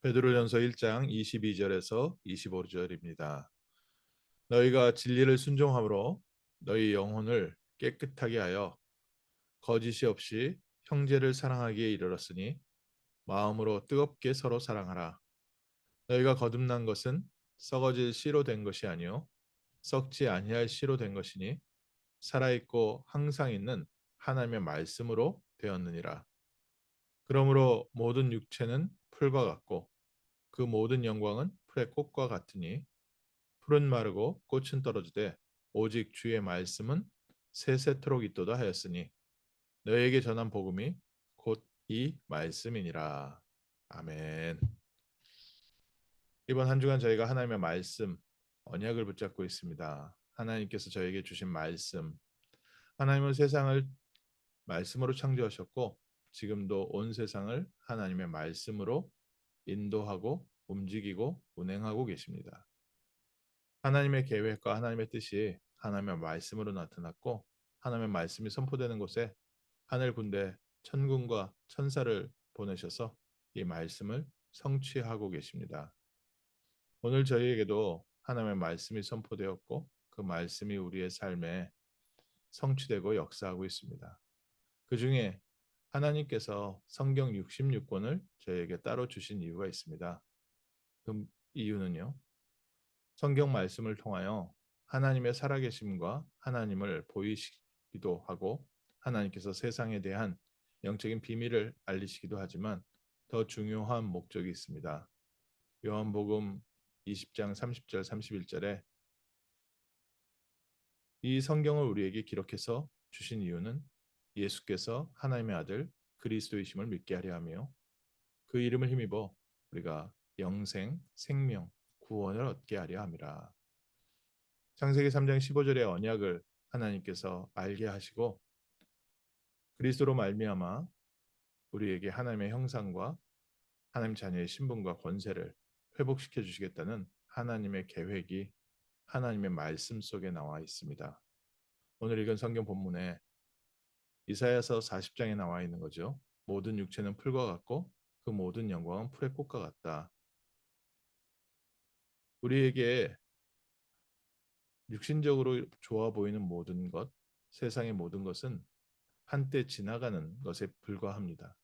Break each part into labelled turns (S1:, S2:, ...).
S1: 베드로전서 1장 22절에서 25절입니다. 너희가 진리를 순종함으로 너희 영혼을 깨끗하게 하여 거짓이 없이 형제를 사랑하기에 이르렀으니 마음으로 뜨겁게 서로 사랑하라. 너희가 거듭난 것은 썩어질 씨로 된 것이 아니요 썩지 아니할 씨로 된 것이니 살아있고 항상 있는 하나님의 말씀으로 되었느니라. 그러므로 모든 육체는 풀과 같고 그 모든 영광은 풀의 꽃과 같으니 풀은 마르고 꽃은 떨어지되 오직 주의 말씀은 세세토록 있도다 하였으니 너희에게 전한 복음이 곧 이 말씀이니라. 아멘. 이번 한 주간 저희가 하나님의 말씀 언약을 붙잡고 있습니다. 하나님께서 저에게 주신 말씀, 하나님은 세상을 말씀으로 창조하셨고 지금도 온 세상을 하나님의 말씀으로 인도하고 움직이고 운행하고 계십니다. 하나님의 계획과 하나님의 뜻이 하나님의 말씀으로 나타났고 하나님의 말씀이 선포되는 곳에 하늘 군대 천군과 천사를 보내셔서 이 말씀을 성취하고 계십니다. 오늘 저희에게도 하나님의 말씀이 선포되었고 그 말씀이 우리의 삶에 성취되고 역사하고 있습니다. 그 중에 하나님께서 성경 66권을 저희에게 따로 주신 이유가 있습니다. 그 이유는요. 성경 말씀을 통하여 하나님의 살아계심과 하나님을 보이시기도 하고 하나님께서 세상에 대한 영적인 비밀을 알리시기도 하지만 더 중요한 목적이 있습니다. 요한복음 20장 30절 31절에 이 성경을 우리에게 기록해서 주신 이유는 예수께서 하나님의 아들 그리스도이심을 믿게 하려 하며 그 이름을 힘입어 우리가 영생, 생명, 구원을 얻게 하려 함이라. 창세기 3장 15절의 언약을 하나님께서 알게 하시고 그리스도로 말미암아 우리에게 하나님의 형상과 하나님 자녀의 신분과 권세를 회복시켜 주시겠다는 하나님의 계획이 하나님의 말씀 속에 나와 있습니다. 오늘 읽은 성경 본문에 이사야서 40장에 나와 있는 거죠. 모든 육체는 풀과 같고 그 모든 영광은 풀의 꽃과 같다. 우리에게 육신적으로 좋아 보이는 모든 것, 세상의 모든 것은 한때 지나가는 것에 불과합니다.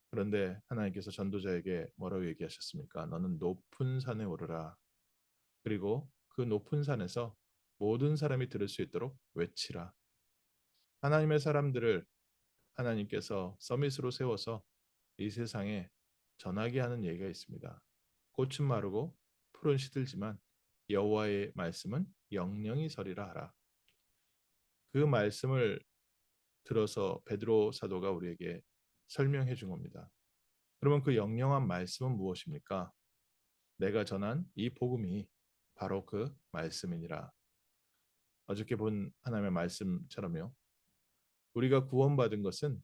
S1: 그런데 하나님께서 전도자에게 뭐라고 얘기하셨습니까? 너는 높은 산에 오르라. 그리고 그 높은 산에서 모든 사람이 들을 수 있도록 외치라. 하나님의 사람들을 하나님께서 서밋으로 세워서 이 세상에 전하게 하는 얘기가 있습니다. 꽃은 마르고 풀은 시들지만 여호와의 말씀은 영영이 서리라 하라. 그 말씀을 들어서 베드로 사도가 우리에게 설명해 준 겁니다. 그러면 그 영영한 말씀은 무엇입니까? 내가 전한 이 복음이 바로 그 말씀이니라. 어저께 본 하나님의 말씀처럼요. 우리가 구원받은 것은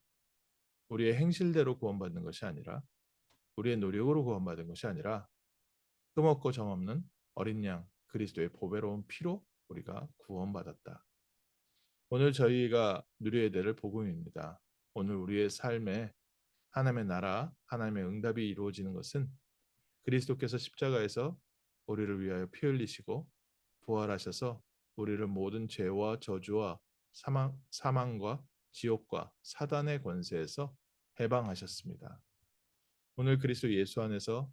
S1: 우리의 행실대로 구원받는 것이 아니라 우리의 노력으로 구원받은 것이 아니라 흠없고 점없는 어린 양 그리스도의 보배로운 피로 우리가 구원받았다. 오늘 저희가 누려야 될 복음입니다. 오늘 우리의 삶에 하나님의 나라, 하나님의 응답이 이루어지는 것은 그리스도께서 십자가에서 우리를 위하여 피 흘리시고 부활하셔서 우리를 모든 죄와 저주와 사망과 지옥과 사단의 권세에서 해방하셨습니다. 오늘 그리스도 예수 안에서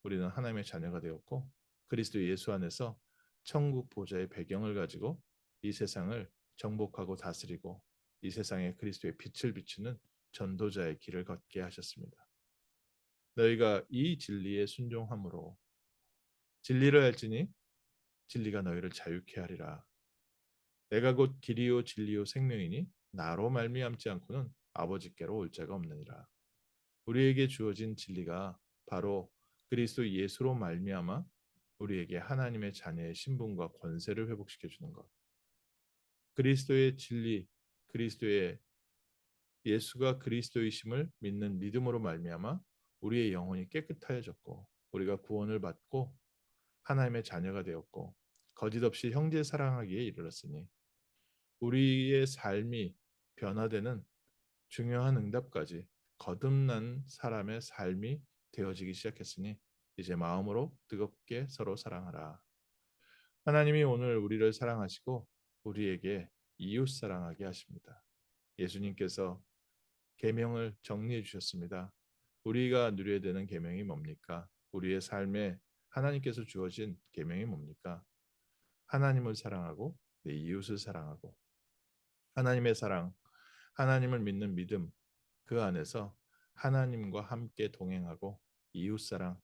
S1: 우리는 하나님의 자녀가 되었고 그리스도 예수 안에서 천국 보좌의 배경을 가지고 이 세상을 정복하고 다스리고 이 세상에 그리스도의 빛을 비추는 전도자의 길을 걷게 하셨습니다. 너희가 이 진리에 순종함으로 진리를 알지니 진리가 너희를 자유케 하리라. 내가 곧 길이요 진리요 생명이니 나로 말미암지 않고는 아버지께로 올 자가 없느니라. 우리에게 주어진 진리가 바로 그리스도 예수로 말미암아 우리에게 하나님의 자녀의 신분과 권세를 회복시켜 주는 것. 그리스도의 진리, 그리스도의 예수가 그리스도이심을 믿는 믿음으로 말미암아 우리의 영혼이 깨끗하여졌고 우리가 구원을 받고 하나님의 자녀가 되었고 거짓 없이 형제 사랑하기에 이르렀으니 우리의 삶이 변화되는 중요한 응답까지 거듭난 사람의 삶이 되어지기 시작했으니 이제 마음으로 뜨겁게 서로 사랑하라. 하나님이 오늘 우리를 사랑하시고 우리에게 이웃 사랑하게 하십니다. 예수님께서 계명을 정리해 주셨습니다. 우리가 누려야 되는 계명이 뭡니까? 우리의 삶에 하나님께서 주어진 계명이 뭡니까? 하나님을 사랑하고 내 이웃을 사랑하고 하나님의 사랑, 하나님을 믿는 믿음 그 안에서 하나님과 함께 동행하고 이웃 사랑,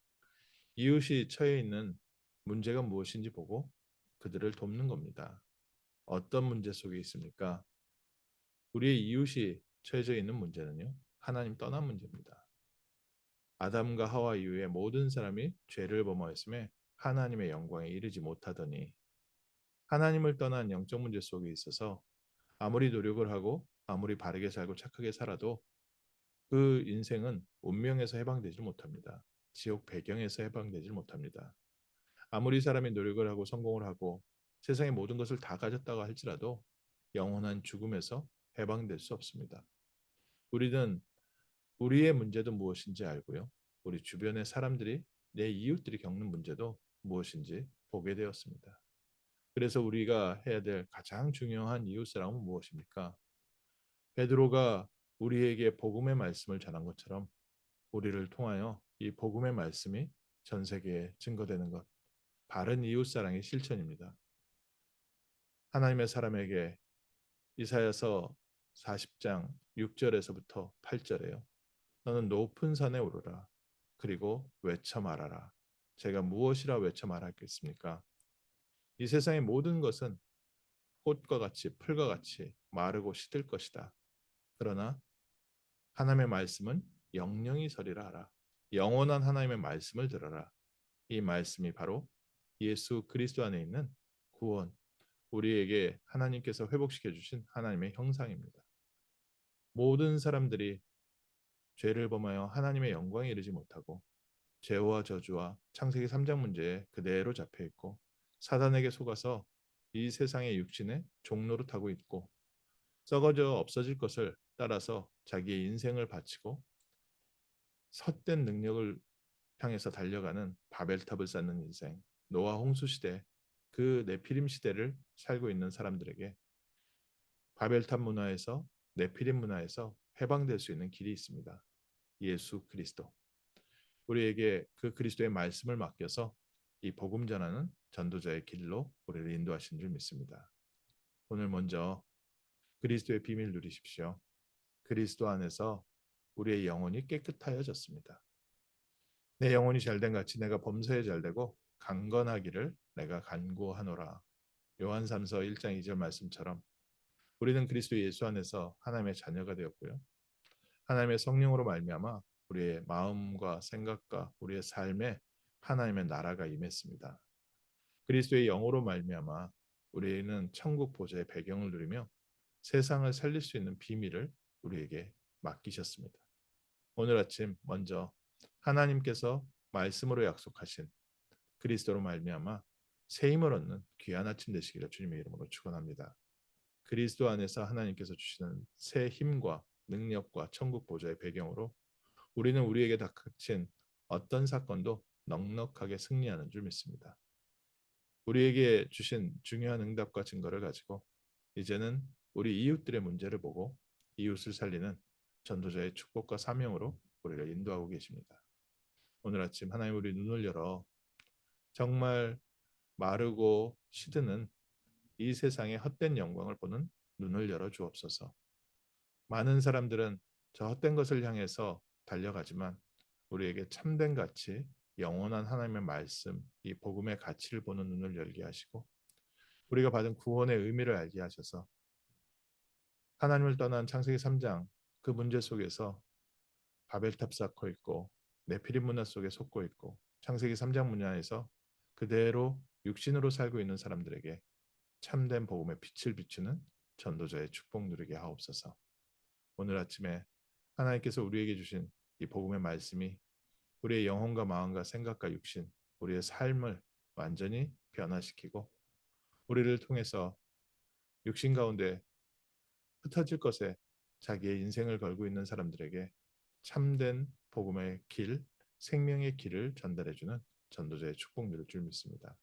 S1: 이웃이 처해 있는 문제가 무엇인지 보고 그들을 돕는 겁니다. 어떤 문제 속에 있습니까? 우리의 이웃이 처해져 있는 문제는요. 하나님 떠난 문제입니다. 아담과 하와 이후에 모든 사람이 죄를 범하였음에 하나님의 영광에 이르지 못하더니 하나님을 떠난 영적 문제 속에 있어서 아무리 노력을 하고 아무리 바르게 살고 착하게 살아도 그 인생은 운명에서 해방되지 못합니다. 지옥 배경에서 해방되지 못합니다. 아무리 사람이 노력을 하고 성공을 하고 세상의 모든 것을 다 가졌다고 할지라도 영원한 죽음에서 해방될 수 없습니다. 우리는 우리의 문제도 무엇인지 알고요. 우리 주변의 사람들이 내 이웃들이 겪는 문제도 무엇인지 보게 되었습니다. 그래서 우리가 해야 될 가장 중요한 이웃사랑은 무엇입니까? 베드로가 우리에게 복음의 말씀을 전한 것처럼 우리를 통하여 이 복음의 말씀이 전 세계에 증거되는 것, 바른 이웃사랑의 실천입니다. 하나님의 사람에게 이사야서 40장 6절에서부터 8절에요. 너는 높은 산에 오르라. 그리고 외쳐 말하라. 제가 무엇이라 외쳐 말하겠습니까? 이 세상의 모든 것은 꽃과 같이 풀과 같이 마르고 시들 것이다. 그러나 하나님의 말씀은 영영이 서리라 하라. 영원한 하나님의 말씀을 들어라. 이 말씀이 바로 예수 그리스도 안에 있는 구원, 우리에게 하나님께서 회복시켜 주신 하나님의 형상입니다. 모든 사람들이 죄를 범하여 하나님의 영광에 이르지 못하고 죄와 저주와 창세기 3장 문제에 그대로 잡혀 있고 사단에게 속아서 이 세상의 육신의 종로로 타고 있고 썩어져 없어질 것을 따라서 자기의 인생을 바치고 헛된 능력을 향해서 달려가는 바벨탑을 쌓는 인생, 노아 홍수 시대, 그 네피림 시대를 살고 있는 사람들에게 바벨탑 문화에서 네피림 문화에서 해방될 수 있는 길이 있습니다. 예수 그리스도. 우리에게 그 그리스도의 말씀을 맡겨서 이 복음 전하는 전도자의 길로 우리를 인도하신 줄 믿습니다. 오늘 먼저 그리스도의 비밀 누리십시오. 그리스도 안에서 우리의 영혼이 깨끗하여졌습니다. 내 영혼이 잘된 같이 내가 범사에 잘되고 강건하기를 내가 간구하노라. 요한삼서 1장 2절 말씀처럼 우리는 그리스도 예수 안에서 하나님의 자녀가 되었고요. 하나님의 성령으로 말미암아 우리의 마음과 생각과 우리의 삶에 하나님의 나라가 임했습니다. 그리스도의 영으로 말미암아 우리는 천국 보좌의 배경을 누리며 세상을 살릴 수 있는 비밀을 우리에게 맡기셨습니다. 오늘 아침 먼저 하나님께서 말씀으로 약속하신 그리스도로 말미암아 새 힘을 얻는 귀한 아침 되시기를 주님의 이름으로 축원합니다. 그리스도 안에서 하나님께서 주시는 새 힘과 능력과 천국 보좌의 배경으로 우리는 우리에게 닥친 어떤 사건도 넉넉하게 승리하는 줄 믿습니다. 우리에게 주신 중요한 응답과 증거를 가지고 이제는 우리 이웃들의 문제를 보고 이웃을 살리는 전도자의 축복과 사명으로 우리를 인도하고 계십니다. 오늘 아침 하나님 우리 눈을 열어 정말 마르고 시드는 이 세상의 헛된 영광을 보는 눈을 열어 주옵소서. 많은 사람들은 저 헛된 것을 향해서 달려가지만 우리에게 참된 가치, 영원한 하나님의 말씀, 이 복음의 가치를 보는 눈을 열게 하시고 우리가 받은 구원의 의미를 알게 하셔서 하나님을 떠난 창세기 3장 그 문제 속에서 바벨탑 쌓고 있고 네피림 문화 속에 속고 있고 창세기 3장 문화에서 그대로 육신으로 살고 있는 사람들에게 참된 복음의 빛을 비추는 전도자의 축복 누리게 하옵소서. 오늘 아침에 하나님께서 우리에게 주신 이 복음의 말씀이 우리의 영혼과 마음과 생각과 육신, 우리의 삶을 완전히 변화시키고 우리를 통해서 육신 가운데 흩어질 것에 자기의 인생을 걸고 있는 사람들에게 참된 복음의 길, 생명의 길을 전달해주는 전도자의 축복 누릴 줄 믿습니다.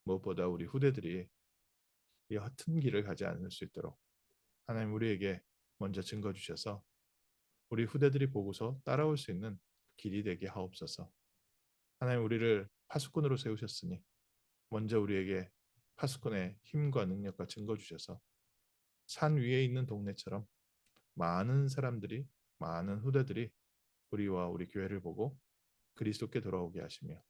S1: 무엇보다 우리 후대들이 이 허튼 길을 가지 않을 수 있도록 하나님 우리에게 먼저 증거 주셔서 우리 후대들이 보고서 따라올 수 있는 길이 되게 하옵소서. 하나님 우리를 파수꾼으로 세우셨으니 먼저 우리에게 파수꾼의 힘과 능력과 증거 주셔서 산 위에 있는 동네처럼 많은 사람들이 많은 후대들이 우리와 우리 교회를 보고 그리스도께 돌아오게 하시며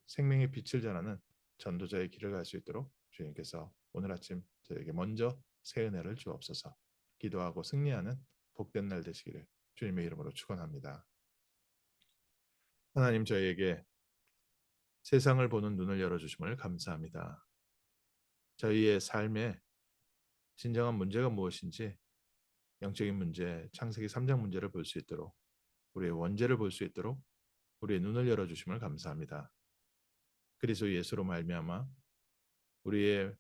S1: 생명의 빛을 전하는 전도자의 길을 갈 수 있도록 주님께서 오늘 아침 저에게 먼저 새 은혜를 주옵소서. 기도하고 승리하는 복된 날 되시기를 주님의 이름으로 축원합니다. 하나님 저희에게 세상을 보는 눈을 열어주심을 감사합니다. 저희의 삶에 진정한 문제가 무엇인지 영적인 문제, 창세기 3장 문제를 볼 수 있도록 우리의 원죄를 볼 수 있도록 우리의 눈을 열어주심을 감사합니다. 그리스도 예수로 말미암아 우리의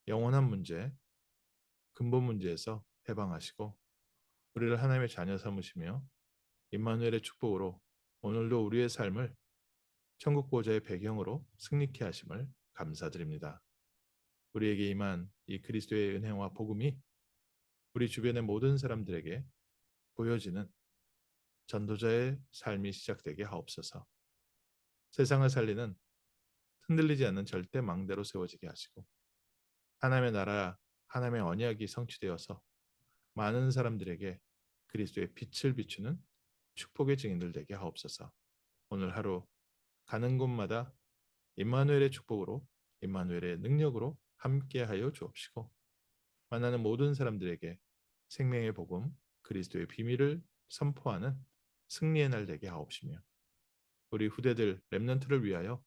S1: 영원한 문제, 근본 문제에서 해방하시고 우리를 하나님의 자녀 삼으시며 임마누엘의 축복으로 오늘도 우리의 삶을 천국 보좌의 배경으로 승리케 하심을 감사드립니다. 우리에게 임한 이 그리스도의 은혜와 복음이 우리 주변의 모든 사람들에게 보여지는 전도자의 삶이 시작되게 하옵소서. 세상을 살리는 흔들리지 않는 절대 망대로 세워지게 하시고 하나님의 나라, 하나님의 언약이 성취되어서 많은 사람들에게 그리스도의 빛을 비추는 축복의 증인들 되게 하옵소서. 오늘 하루 가는 곳마다 임마누엘의 축복으로 임마누엘의 능력으로 함께하여 주옵시고 만나는 모든 사람들에게 생명의 복음 그리스도의 비밀을 선포하는 승리의 날 되게 하옵시며 우리 후대들 렘넌트를 위하여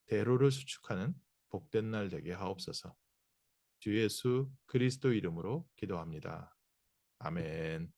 S1: 대로를 수축하는 복된 날 되게 하옵소서. 주 예수 그리스도 이름으로 기도합니다. 아멘.